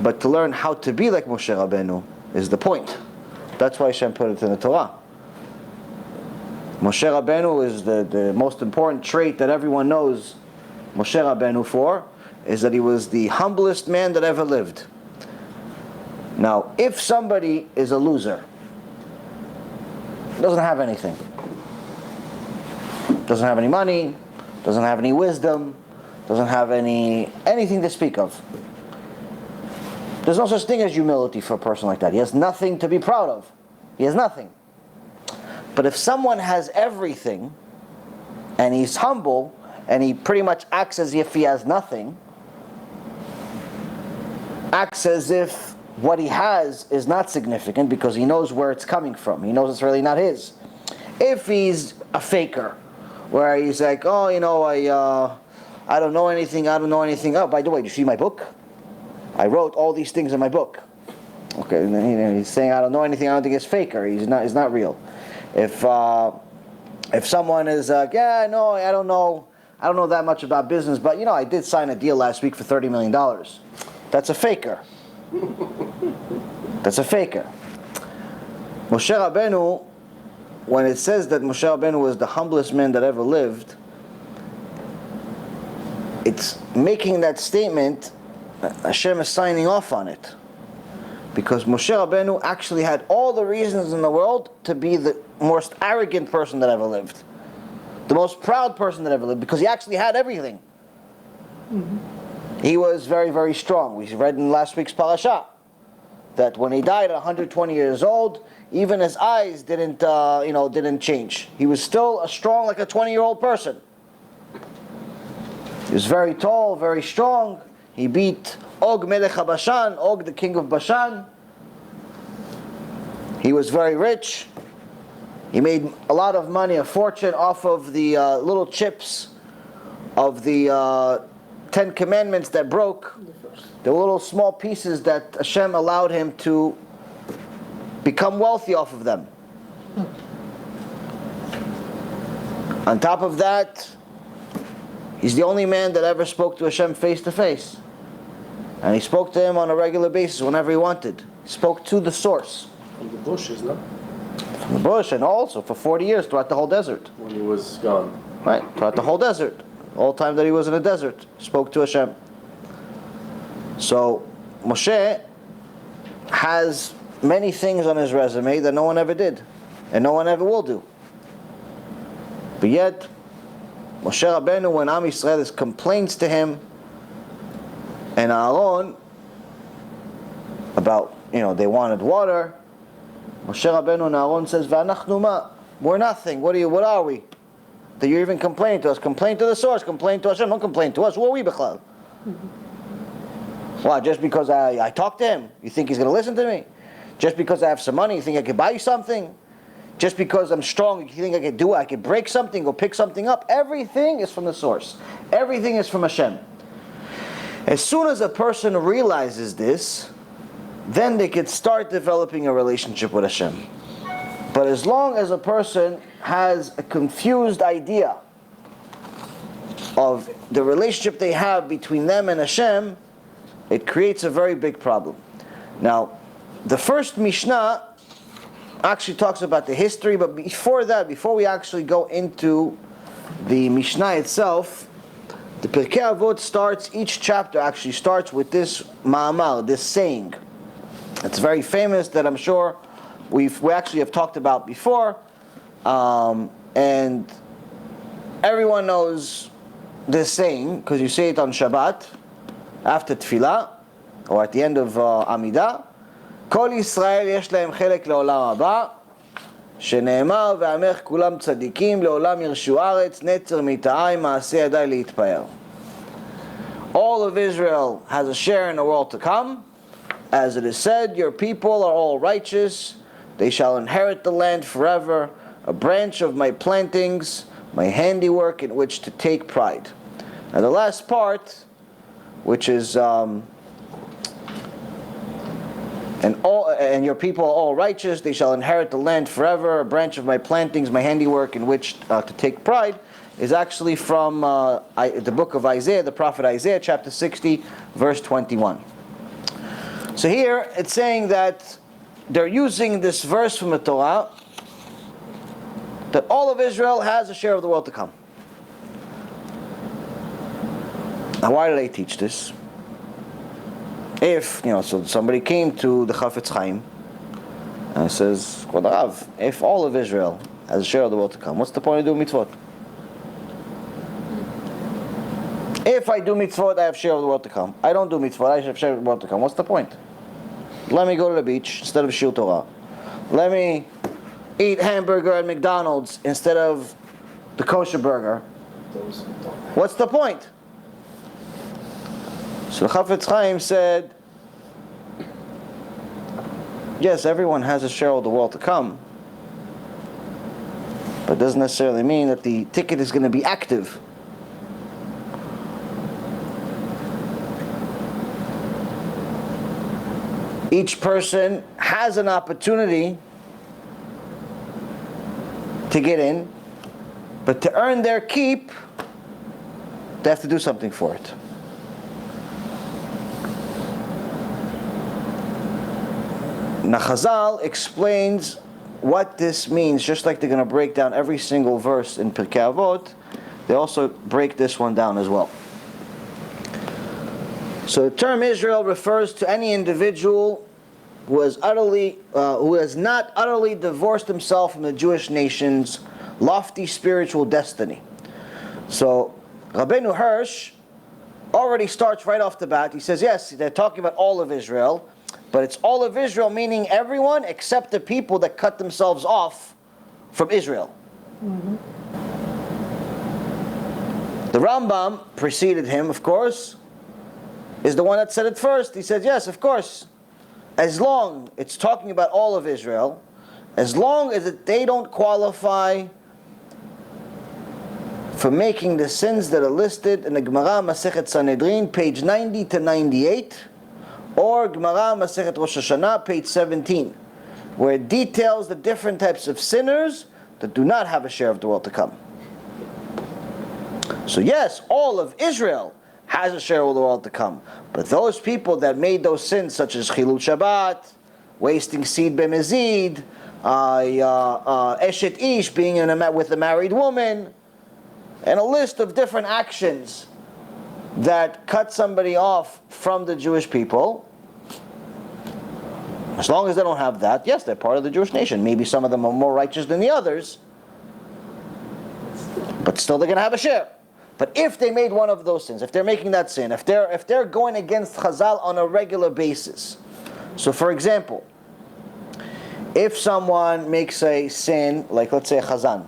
But to learn how to be like Moshe Rabbeinu is the point. That's why Hashem put it in the Torah. Moshe Rabbeinu is the most important trait that everyone knows Moshe Rabbeinu for, is that he was the humblest man that ever lived. Now, if somebody is a loser, doesn't have anything, doesn't have any money, doesn't have any wisdom, doesn't have anything to speak of, there's no such thing as humility for a person like that. He has nothing to be proud of. He has nothing. But if someone has everything, and he's humble, and he pretty much acts as if he has nothing, acts as if what he has is not significant because he knows where it's coming from. He knows it's really not his. If he's a faker, where he's like, oh, I don't know anything, Oh, by the way, did you see my book? I wrote all these things in my book. Okay, and then he's saying, I don't know anything, I don't think it's faker. He's not real. If someone is I don't know that much about business, but I did sign a deal last week for $30 million. That's a faker. That's a faker. Moshe Rabbeinu, when it says that Moshe Rabbeinu was the humblest man that ever lived, it's making that statement, Hashem is signing off on it. Because Moshe Rabbeinu actually had all the reasons in the world to be the most arrogant person that ever lived. The most proud person that ever lived, because he actually had everything. Mm-hmm. He was very, very strong. We read in last week's parasha that when he died at 120 years old, even his eyes didn't change. He was still strong like a 20-year-old person. He was very tall, very strong. He beat Og Melech HaBashan, Og the king of Bashan. He was very rich. He made a lot of money, a fortune, off of the little chips of the 10 commandments that broke. The little small pieces that Hashem allowed him to become wealthy off of them. On top of that, he's the only man that ever spoke to Hashem face to face. And he spoke to him on a regular basis whenever he wanted. He spoke to the source. From the bushes, no? From the bush, and also for 40 years throughout the whole desert. When he was gone. Right, throughout the whole desert. All the time that he was in the desert, spoke to Hashem. So, Moshe has many things on his resume that no one ever did. And no one ever will do. But yet, Moshe Rabbeinu, when Am Yisrael complains to him, and Aaron, about, they wanted water, Moshe Rabbeinu and Aaron says, V'anachnu ma? We're nothing. What are we? That you're even complaining to us. Complain to the source. Complain to Hashem. Don't complain to us. Who are we, B'chlal? Why? Just because I talk to him, you think he's going to listen to me? Just because I have some money, you think I could buy you something? Just because I'm strong, you think I could break something, go pick something up? Everything is from the source. Everything is from Hashem. As soon as a person realizes this, then they could start developing a relationship with Hashem. But as long as a person has a confused idea of the relationship they have between them and Hashem, it creates a very big problem. Now, the first Mishnah actually talks about the history, but before that, before we actually go into the Mishnah itself, the Pirkei Avot starts, each chapter actually starts with this ma'amar, this saying. It's very famous that I'm sure we actually have talked about before, and everyone knows this saying because you say it on Shabbat, after Tefillah, or at the end of Amidah. כל ישראל יש להם חלק לעולם הבא, שנאמר ועמך כולם צדיקים לעולם ירשו ארץ, נצר מתעיים מעשה ידי להתפאר. All of Israel has a share in the world to come. As it is said, your people are all righteous, they shall inherit the land forever, a branch of my plantings, my handiwork in which to take pride. Now the last part, which is and your people are all righteous, they shall inherit the land forever, a branch of my plantings, my handiwork in which to take pride, is actually from the book of Isaiah, the prophet Isaiah, chapter 60, verse 21. So here it's saying that they're using this verse from the Torah that all of Israel has a share of the world to come. Now, why do they teach this? If, so somebody came to the Chafetz Chaim and says, Kvod Harav, if all of Israel has a share of the world to come, what's the point of doing mitzvot? If I do mitzvot, I have share of the world to come. I don't do mitzvot, I have share of the world to come. What's the point? Let me go to the beach instead of Shir Torah. Let me eat hamburger at McDonald's instead of the kosher burger. What's the point? So the Chafetz Chaim said, yes, everyone has a share of the world to come, but it doesn't necessarily mean that the ticket is going to be active. Each person has an opportunity to get in, but to earn their keep, they have to do something for it. Now Chazal explains what this means, just like they're going to break down every single verse in Pirkei Avot, they also break this one down as well. So the term Israel refers to any individual who has not utterly divorced himself from the Jewish nation's lofty spiritual destiny. So Rabbeinu Hirsch already starts right off the bat. He says, yes, they're talking about all of Israel, but it's all of Israel, meaning everyone except the people that cut themselves off from Israel. Mm-hmm. The Rambam preceded him, of course, is the one that said it first. He said, yes, of course, as long it's talking about all of Israel, as long as they don't qualify for making the sins that are listed in the Gemara Masechet Sanhedrin, page 90 to 98, or Gemara Masechet Rosh Hashanah, page 17, where it details the different types of sinners that do not have a share of the world to come. So yes, all of Israel has a share of the world to come. But those people that made those sins, such as Chilul Shabbat, wasting seed b'mezid, Eshet Ish, being with a married woman, and a list of different actions that cut somebody off from the Jewish people, as long as they don't have that, yes, they're part of the Jewish nation. Maybe some of them are more righteous than the others, but still they're going to have a share. But if they made one of those sins, if they're making that sin, if they're going against Chazal on a regular basis, so for example, if someone makes a sin, like let's say Chazan